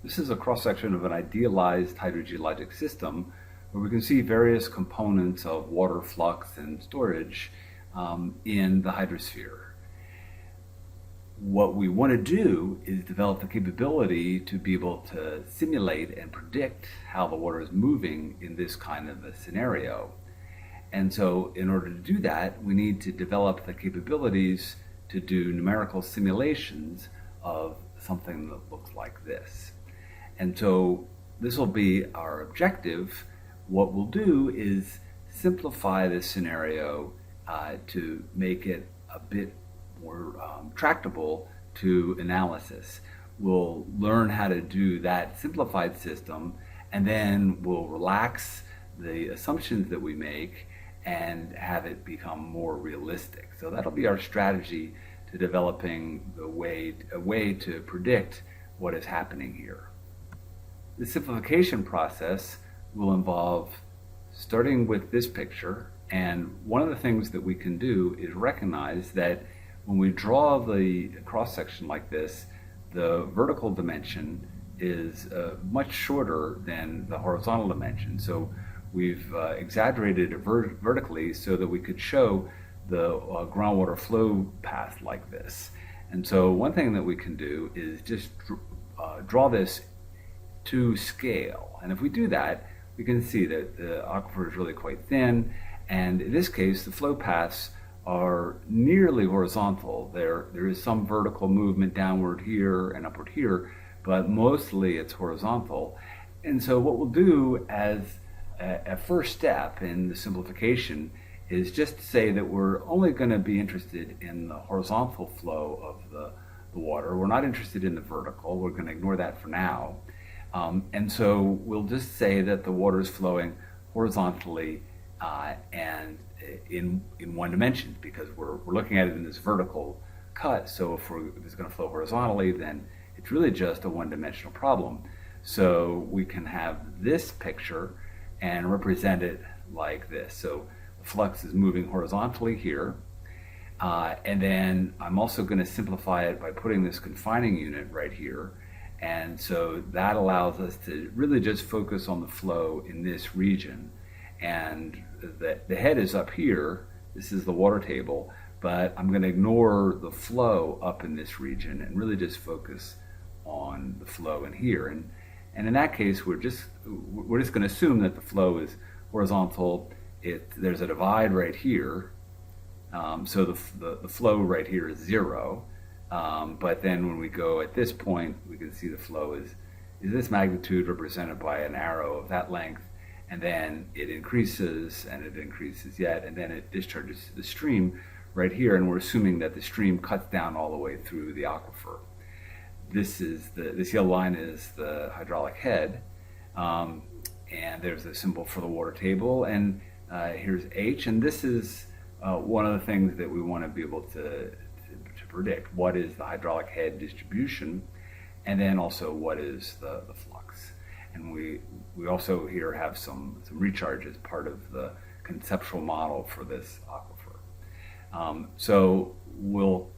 This is a cross-section of an idealized hydrogeologic system where we can see various components of water flux and storage in the hydrosphere. What we want to do is develop the capability to be able to simulate and predict how the water is moving in this kind of a scenario. And so in order to do that, we need to develop the capabilities to do numerical simulations of something that looks like this. And so this will be our objective. What we'll do is simplify this scenario to make it a bit more tractable to analysis. We'll learn how to do that simplified system, and then we'll relax the assumptions that we make and have it become more realistic. So that'll be our strategy to developing a way to predict what is happening here. The simplification process will involve starting with this picture, and one of the things that we can do is recognize that when we draw the cross-section like this, the vertical dimension is much shorter than the horizontal dimension. So we've exaggerated it vertically so that we could show the groundwater flow path like this. And so one thing that we can do is just draw this to scale. And if we do that, we can see that the aquifer is really quite thin. And in this case, the flow paths are nearly horizontal. There is some vertical movement downward here and upward here, but mostly it's horizontal. And so what we'll do as a first step in the simplification is just to say that we're only going to be interested in the horizontal flow of the water. We're not interested in the vertical. We're going to ignore that for now. And so we'll just say that the water is flowing horizontally and in one dimension, because we're looking at it in this vertical cut. So if it's going to flow horizontally, then it's really just a one-dimensional problem. So we can have this picture and represent it like this. So the flux is moving horizontally here. And then I'm also going to simplify it by putting this confining unit right here. And so that allows us to really just focus on the flow in this region. And the head is up here. This is the water table, but I'm going to ignore the flow up in this region and really just focus on the flow in here. And in that case, we're just going to assume that the flow is horizontal. There's a divide right here, so the flow right here is 0. But then when we go at this point, we can see the flow is this magnitude represented by an arrow of that length. And then it increases and it increases yet, and then it discharges to the stream right here, and we're assuming that the stream cuts down all the way through the aquifer. This yellow line is the hydraulic head, and there's a symbol for the water table, and here's H, and this is one of the things that we want to be able to predict. What is the hydraulic head distribution, and then also what is the flux. And we also here have some recharge as part of the conceptual model for this aquifer. So we'll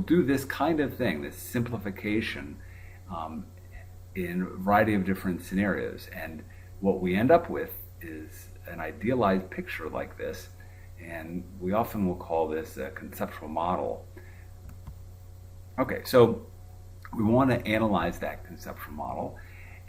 do this kind of thing, this simplification in a variety of different scenarios. And what we end up with is an idealized picture like this. And we often will call this a conceptual model. Okay, so we want to analyze that conceptual model.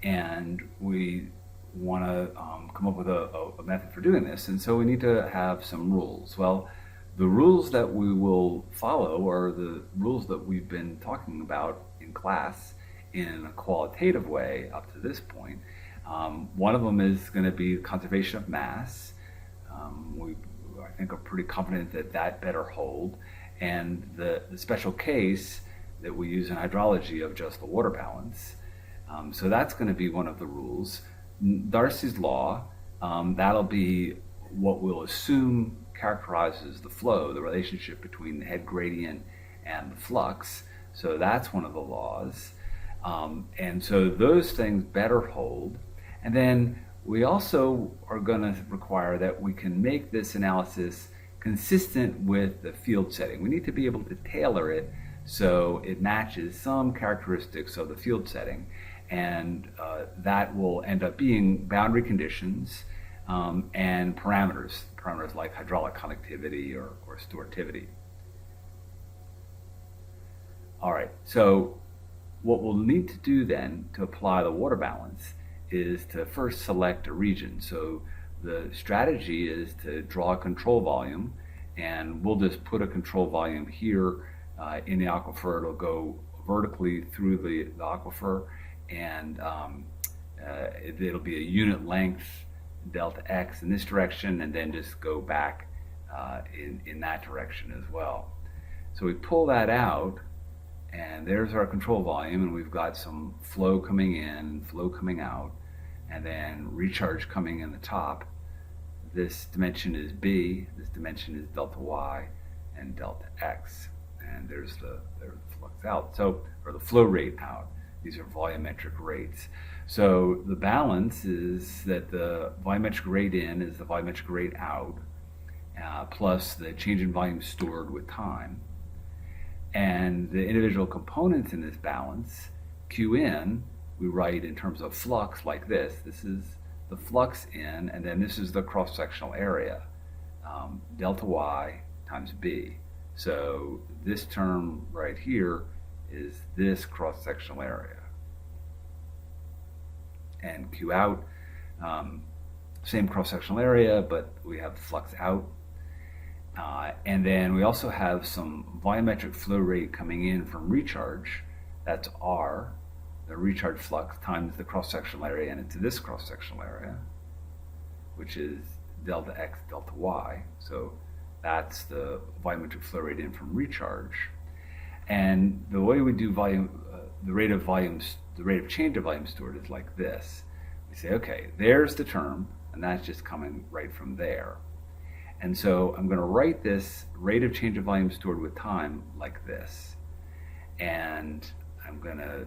And we want to come up with a method for doing this. And so we need to have some rules. Well, the rules that we will follow are the rules that we've been talking about in class in a qualitative way up to this point. One of them is going to be conservation of mass. I think are pretty confident that that better hold. And the special case that we use in hydrology of just the water balance. So that's going to be one of the rules. Darcy's law, that'll be what we'll assume characterizes the flow, the relationship between the head gradient and the flux. So that's one of the laws. And so those things better hold. And then we also are going to require that we can make this analysis consistent with the field setting. We need to be able to tailor it so it matches some characteristics of the field setting. And that will end up being boundary conditions and parameters like hydraulic conductivity or storativity. All right, so what we'll need to do then to apply the water balance is to first select a region. So the strategy is to draw a control volume, and we'll just put a control volume here in the aquifer. It'll go vertically through the aquifer, and it'll be a unit length delta x in this direction, and then just go back in that direction as well. So we pull that out, and there's our control volume, and we've got some flow coming in and flow coming out, and then recharge coming in the top. This dimension is B, this dimension is delta y and delta x, and there's the flux out, so, or the flow rate out. These are volumetric rates. So the balance is that the volumetric rate in is the volumetric rate out, plus the change in volume stored with time. And the individual components in this balance, Q in, we write in terms of flux like this. This is the flux in, and then this is the cross-sectional area, delta y times B. So this term right here is this cross-sectional area. And Q out, same cross-sectional area, but we have flux out. And then we also have some volumetric flow rate coming in from recharge. That's R, the recharge flux, times the cross-sectional area, and it's this cross-sectional area, which is delta X, delta Y. So that's the volumetric flow rate in from recharge. And the way we do volume, the rate of change of volume stored is like this. We say, okay, there's the term, and that's just coming right from there. And so I'm going to write this rate of change of volume stored with time like this. And I'm going to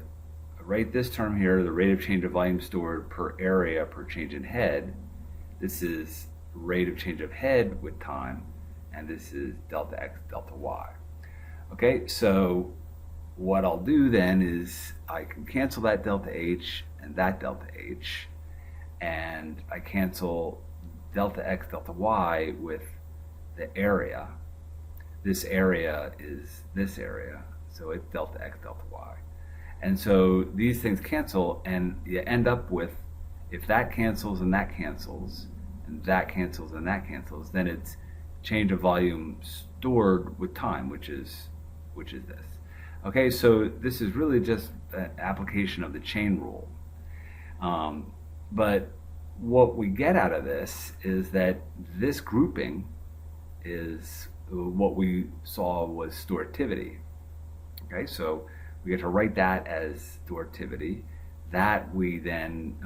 write this term here, the rate of change of volume stored per area per change in head. This is rate of change of head with time, and this is delta X, delta Y. Okay, so what I'll do then is I can cancel that delta H and that delta H, and I cancel delta X, delta Y with the area. This area is this area, so it's delta X, delta Y. And so these things cancel, and you end up with, if that cancels and that cancels, and that cancels and that cancels, then it's change of volume stored with time, which is this. Okay, so this is really just an application of the chain rule. But what we get out of this is that this grouping is what we saw was storativity. Okay, so we get to write that as storativity. That we then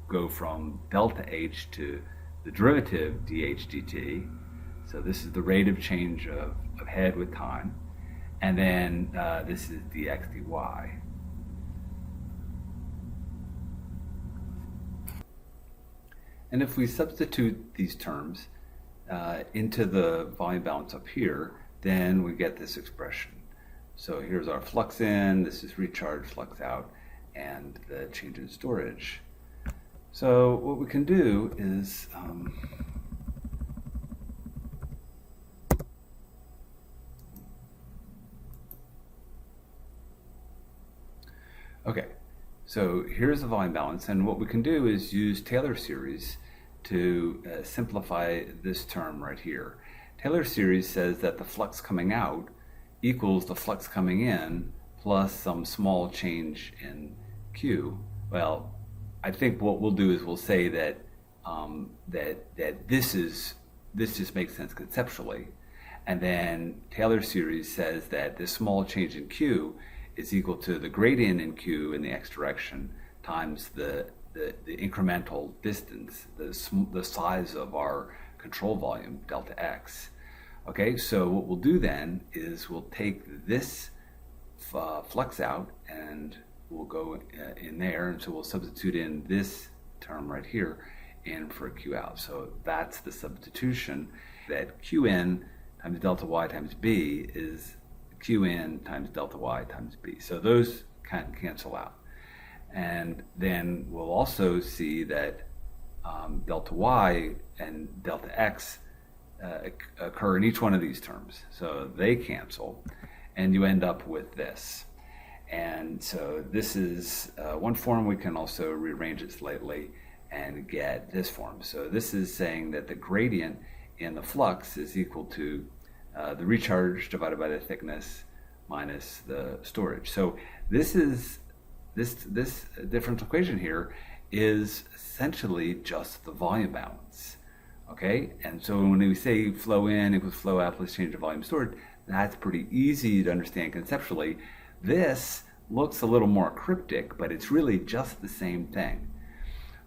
go from delta H to the derivative dH dt. So this is the rate of change of head with time. And then this is dx dy. And if we substitute these terms into the volume balance up here, then we get this expression. So here's our flux in, this is recharge, flux out, and the change in storage. So what we can do is okay, so here's the volume balance, and what we can do is use Taylor series to simplify this term right here. Taylor series says that the flux coming out equals the flux coming in plus some small change in Q. Well, I think what we'll do is we'll say that this just makes sense conceptually, and then Taylor series says that this small change in Q is equal to the gradient in Q in the x direction times the incremental distance, the size of our control volume, delta x. Okay, so what we'll do then is we'll take this flux out and we'll go in there, and so we'll substitute in this term right here in for Q out. So that's the substitution, that Q in times delta y times B is Q in times delta y times B. So those can cancel out. And then we'll also see that delta y and delta x occur in each one of these terms. So they cancel, and you end up with this. And so this is one form. We can also rearrange it slightly and get this form. So this is saying that the gradient in the flux is equal to the recharge divided by the thickness minus the storage. So this differential equation here is essentially just the volume balance. Okay, and so when we say flow in equals flow out plus change of volume stored, that's pretty easy to understand conceptually. This looks a little more cryptic, but it's really just the same thing.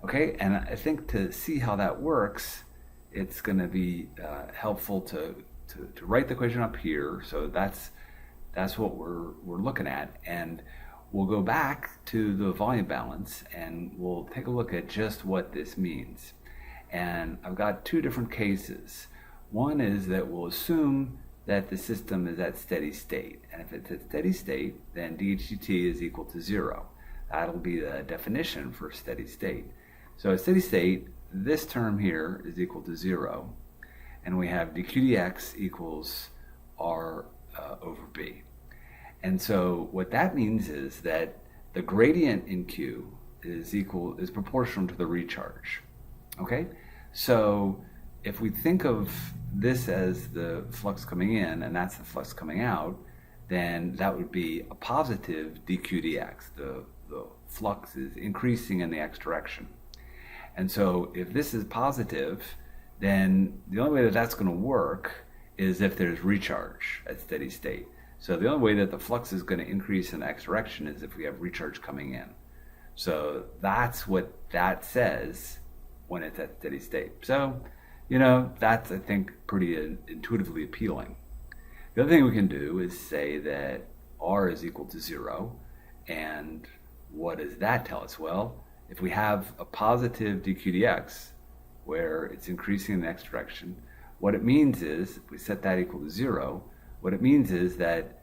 Okay, and I think to see how that works, it's going to be helpful to write the equation up here. So that's what we're looking at, and we'll go back to the volume balance and we'll take a look at just what this means. And I've got two different cases. One is that we'll assume that the system is at steady state. And if it's at steady state, then dHdt is equal to 0. That'll be the definition for steady state. So at steady state, this term here is equal to 0. And we have dq dx equals r over b. And so what that means is that the gradient in Q is proportional to the recharge. Okay? So if we think of this as the flux coming in and that's the flux coming out, then that would be a positive dq dx. The flux is increasing in the x direction. And so if this is positive, then the only way that that's going to work is if there's recharge at steady state. So the only way that the flux is going to increase in the x direction is if we have recharge coming in. So that's what that says when it's at steady state. So, that's, I think, pretty intuitively appealing. The other thing we can do is say that r is equal to 0. And what does that tell us? Well, if we have a positive dq dx, where it's increasing in the x direction, what it means is, if we set that equal to 0, what it means is that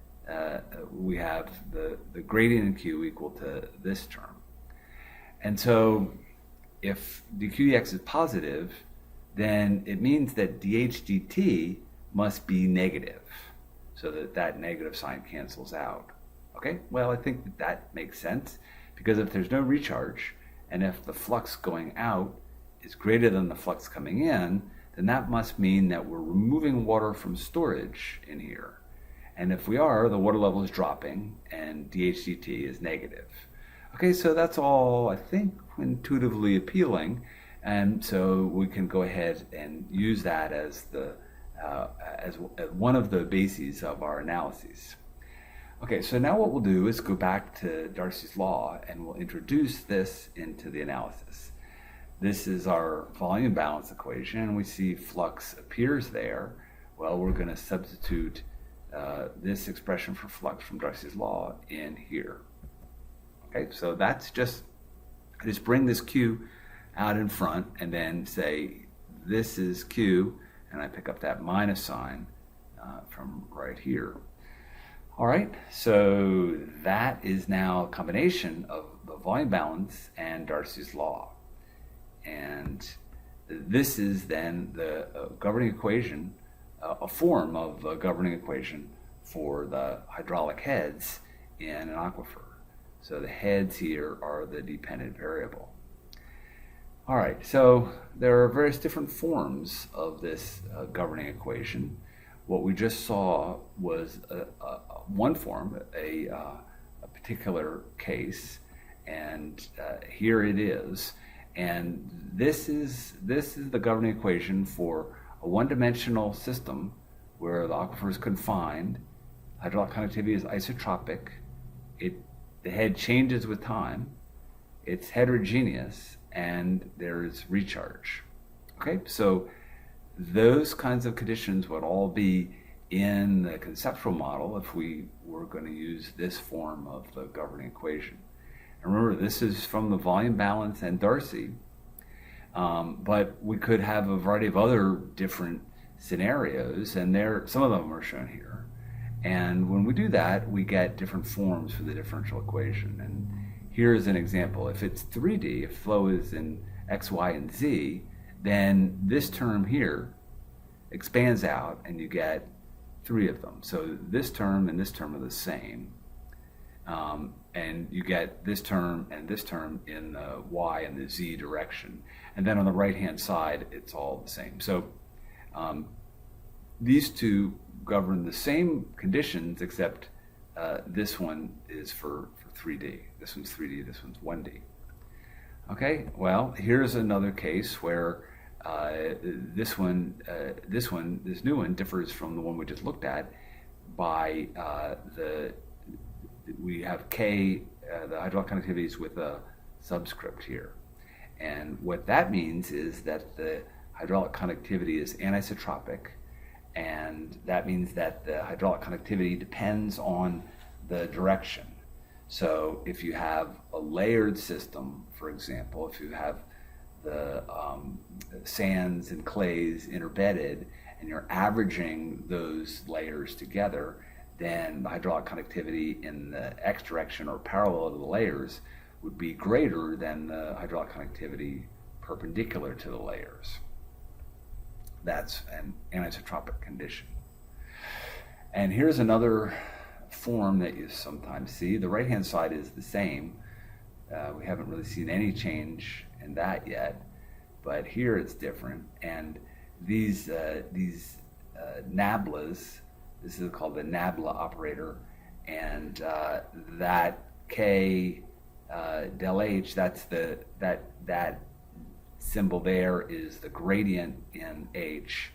we have the gradient in Q equal to this term. And so if dq dx is positive, then it means that dH dt must be negative, so that negative sign cancels out. Okay, well, I think that makes sense, because if there's no recharge, and if the flux going out is greater than the flux coming in, then that must mean that we're removing water from storage in here. And if we are, the water level is dropping and dH dt is negative. Okay, so that's all, I think, intuitively appealing, and so we can go ahead and use that as as one of the bases of our analyses. Okay, so now what we'll do is go back to Darcy's law and we'll introduce this into the analysis. This is our volume balance equation, and we see flux appears there. Well, we're going to substitute this expression for flux from Darcy's law in here. Okay, so that's just bring this Q out in front and then say this is Q, and I pick up that minus sign from right here. All right, so that is now a combination of the volume balance and Darcy's law. And this is then the governing equation, a form of the governing equation for the hydraulic heads in an aquifer. So the heads here are the dependent variable. All right, so there are various different forms of this governing equation. What we just saw was one form, a particular case, and here it is. And this is the governing equation for a one-dimensional system where the aquifer is confined. Hydraulic conductivity is isotropic. The head changes with time. It's heterogeneous, and there's recharge. Okay, so those kinds of conditions would all be in the conceptual model if we were going to use this form of the governing equation. And remember, this is from the volume balance and Darcy, but we could have a variety of other different scenarios, and some of them are shown here. And when we do that, we get different forms for the differential equation. And here's an example. If it's 3D, if flow is in X, Y, and Z, then this term here expands out and you get three of them. So this term and this term are the same. And you get this term and this term in the Y and the Z direction. And then on the right-hand side, it's all the same. So these two govern the same conditions, except this one is for 3D. This one's 3D, this one's 1D. Okay, well, here's another case where this new one differs from the one we just looked at by we have K, the hydraulic conductivities with a subscript here. And what that means is that the hydraulic conductivity is anisotropic, and that means that the hydraulic conductivity depends on the direction. So if you have a layered system, for example, if you have the sands and clays interbedded and you're averaging those layers together, then the hydraulic conductivity in the X direction or parallel to the layers would be greater than the hydraulic conductivity perpendicular to the layers. That's an anisotropic condition. And here's another form that you sometimes see. The right-hand side is the same. We haven't really seen any change in that yet, but here it's different. And these nablas, this is called the nabla operator, and that K del H, that's that symbol there is the gradient in H,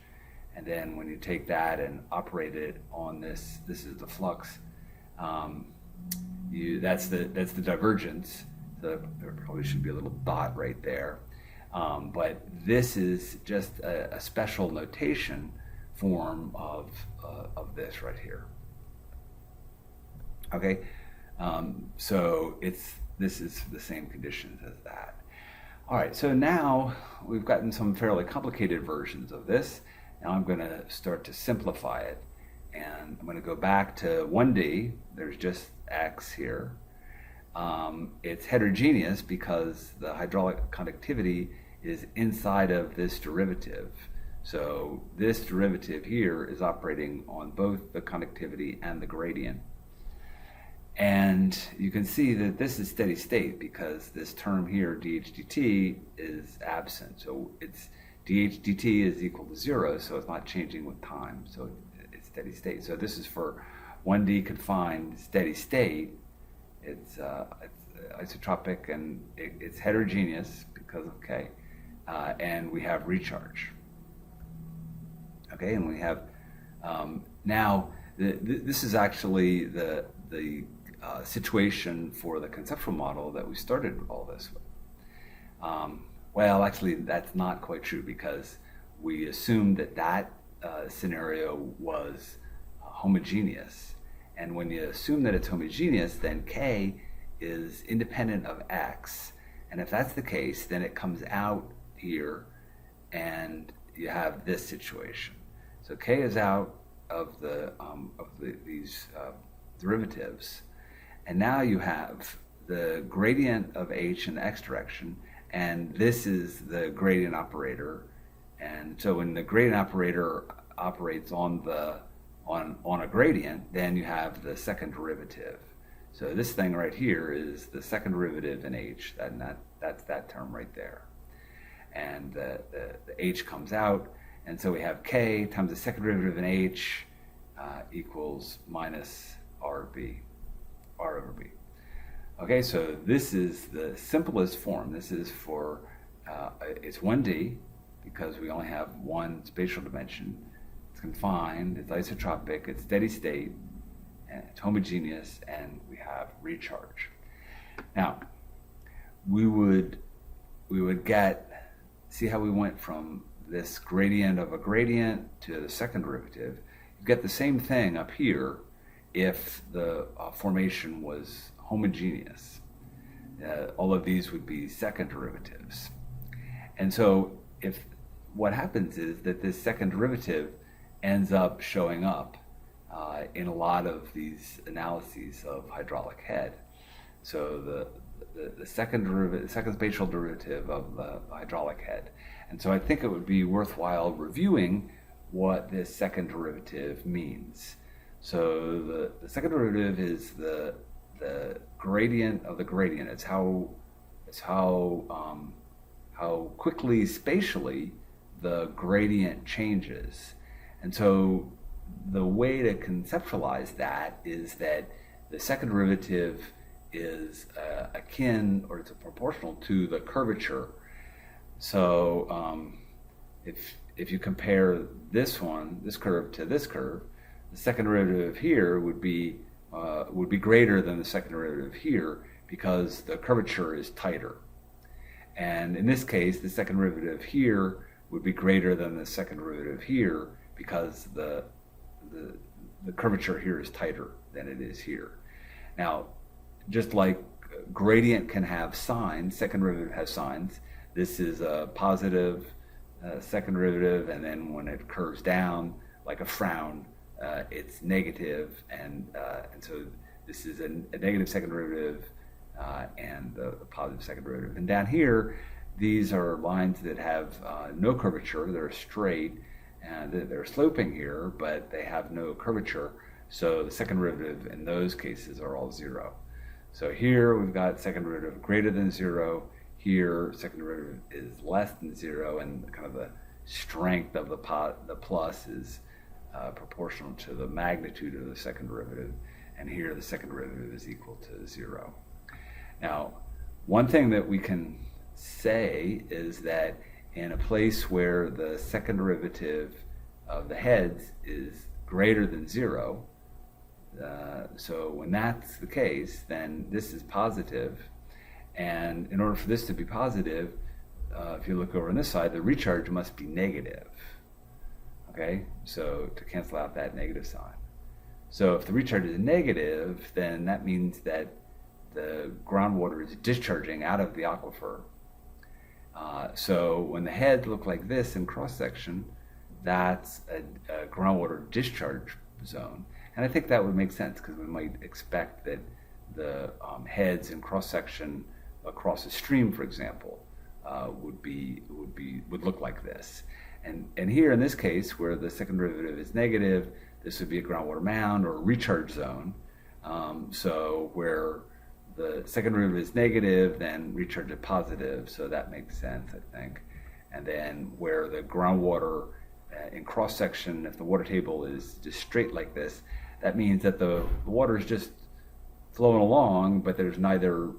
and then when you take that and operate it on this is the flux. That's the divergence. So there probably should be a little dot right there, but this is just a special notation form of this right here. Okay, so this is the same conditions as that. All right, so now we've gotten some fairly complicated versions of this. Now I'm going to start to simplify it, and I'm going to go back to 1D. There's just X here. It's heterogeneous because the hydraulic conductivity is inside of this derivative. So this derivative here is operating on both the conductivity and the gradient. And you can see that this is steady state because this term here, dH dt, is absent. So it's dH dt is equal to 0, so it's not changing with time. So it's steady state. So this is for 1D confined steady state. It's isotropic and it's heterogeneous because of K. And we have recharge. Okay, and we have now this is actually the situation for the conceptual model that we started all this with. Well, actually, that's not quite true because we assumed that scenario was homogeneous, and when you assume that it's homogeneous, then K is independent of X, and if that's the case, then it comes out here, and you have this situation. So K is out of these derivatives, and now you have the gradient of H in the X direction, and this is the gradient operator. And so when the gradient operator operates on a gradient, then you have the second derivative. So this thing right here is the second derivative in H, and that's that term right there. And the H comes out, and so we have K times the second derivative in H equals minus R over B. Okay, so this is the simplest form. This is for, it's 1D because we only have one spatial dimension. It's confined, it's isotropic, it's steady state, and it's homogeneous, and we have recharge. Now, we would see how we went from this gradient of a gradient to the second derivative. You get the same thing up here if the formation was homogeneous. All of these would be second derivatives. And so what happens is that this second derivative ends up showing up in a lot of these analyses of hydraulic head. So the second derivative, the second spatial derivative of the hydraulic head. And so I think it would be worthwhile reviewing what this second derivative means. So the second derivative is the gradient of the gradient. It's how quickly spatially the gradient changes. And so the way to conceptualize that is that the second derivative is akin, or it's proportional to the curvature. So if you compare this curve to this curve, the second derivative here would be greater than the second derivative here because the curvature is tighter. And in this case, the second derivative here would be greater than the second derivative here because the curvature here is tighter than it is here. Now, just like gradient can have signs, second derivative has signs. This is a positive second derivative, and then when it curves down like a frown, it's negative, and so this is a negative second derivative and a positive second derivative. And down here, these are lines that have no curvature. They're straight, and they're sloping here, but they have no curvature. So the second derivative in those cases are all zero. So here we've got second derivative greater than zero. Here, second derivative is less than zero, and kind of the strength of the plus is proportional to the magnitude of the second derivative. And here the second derivative is equal to zero. Now, one thing that we can say is that in a place where the second derivative of the heads is greater than zero, so when that's the case, then this is positive. And in order for this to be positive, if you look over on this side, the recharge must be negative. Okay, so to cancel out that negative sign. So if the recharge is negative, then that means that the groundwater is discharging out of the aquifer. So when the heads look like this in cross-section, that's a groundwater discharge zone. And I think that would make sense because we might expect that the heads in cross-section across a stream, for example, would look like this. And here in this case, where the second derivative is negative, this would be a groundwater mound or a recharge zone. So where the second derivative is negative, then recharge is positive, so that makes sense, I think. And then where the groundwater in cross-section, if the water table is just straight like this, that means that the water is just flowing along, but there's neither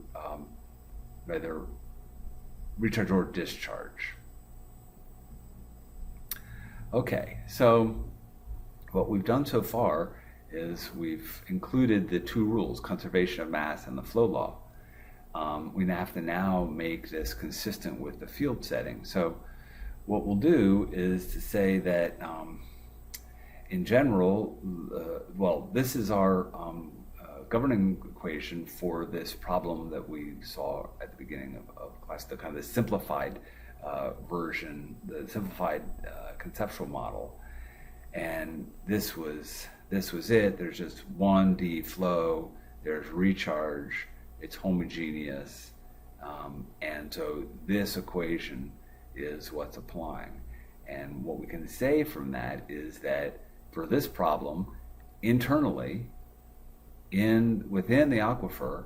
recharge or discharge. Okay, so what we've done so far is we've included the two rules, conservation of mass and the flow law. We have to now make this consistent with the field setting. So what we'll do is to say that in general, this is our governing equation for this problem that we saw at the beginning of class, the kind of the simplified version, the simplified conceptual model. And this was it. There's just 1D flow, there's recharge, it's homogeneous, and so this equation is what's applying. And what we can say from that is that for this problem, internally, within the aquifer,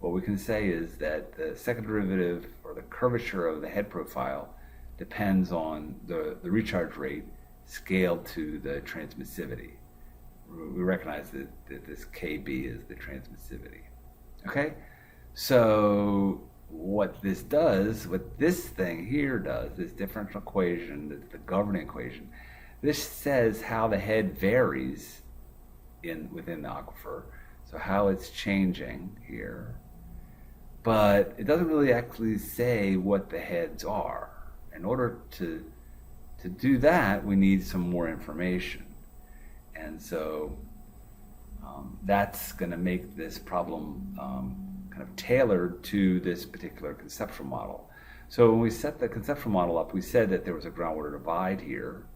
what we can say is that the second derivative, or the curvature of the head profile, depends on the recharge rate scaled to the transmissivity. We recognize that this KB is the transmissivity. Okay? So what this thing here does, this differential equation, the governing equation, this says how the head varies within the aquifer, so how it's changing here. But it doesn't really actually say what the heads are. In order to do that, we need some more information. And so that's going to make this problem kind of tailored to this particular conceptual model. So when we set the conceptual model up, we said that there was a groundwater divide here.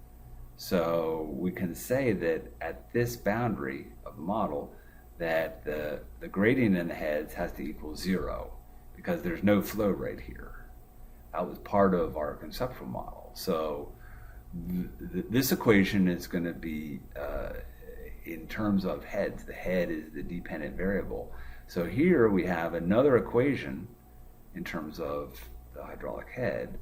So we can say that at this boundary of the model, that the gradient in the heads has to equal zero, because there's no flow rate here. That was part of our conceptual model. So this equation is going to be in terms of heads. The head is the dependent variable. So here we have another equation in terms of the hydraulic head.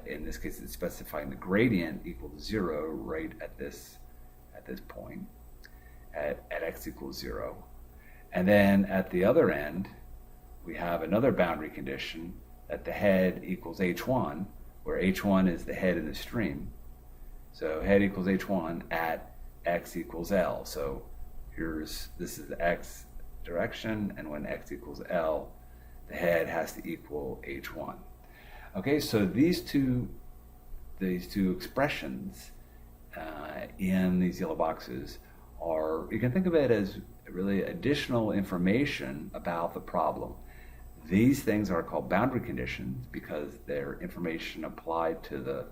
In this case, it's specifying the gradient equal to 0 right at this point, at x equals 0. And then at the other end, we have another boundary condition that the head equals h1, where h1 is the head in the stream. So head equals h1 at x equals L. So this is the x direction, and when x equals L, the head has to equal h1. Okay, so these two expressions in these yellow boxes are, you can think of it as really additional information about the problem. These things are called boundary conditions because they're information applied to the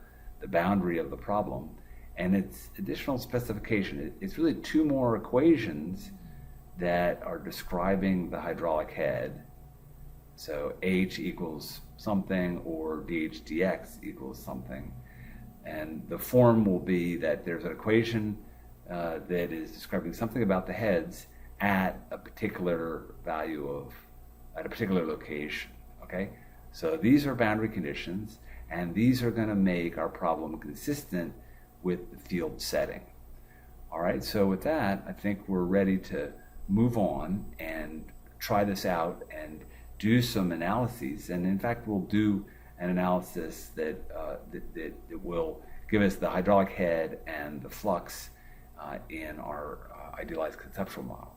boundary of the problem, and it's additional specification. It's really two more equations that are describing the hydraulic head. So h equals something, or dh dx equals something. And the form will be that there's an equation that is describing something about the heads at a particular value at a particular location, okay? So these are boundary conditions, and these are going to make our problem consistent with the field setting. All right, so with that, I think we're ready to move on and try this out and do some analyses. And in fact, we'll do an analysis that will give us the hydraulic head and the flux in our idealized conceptual model.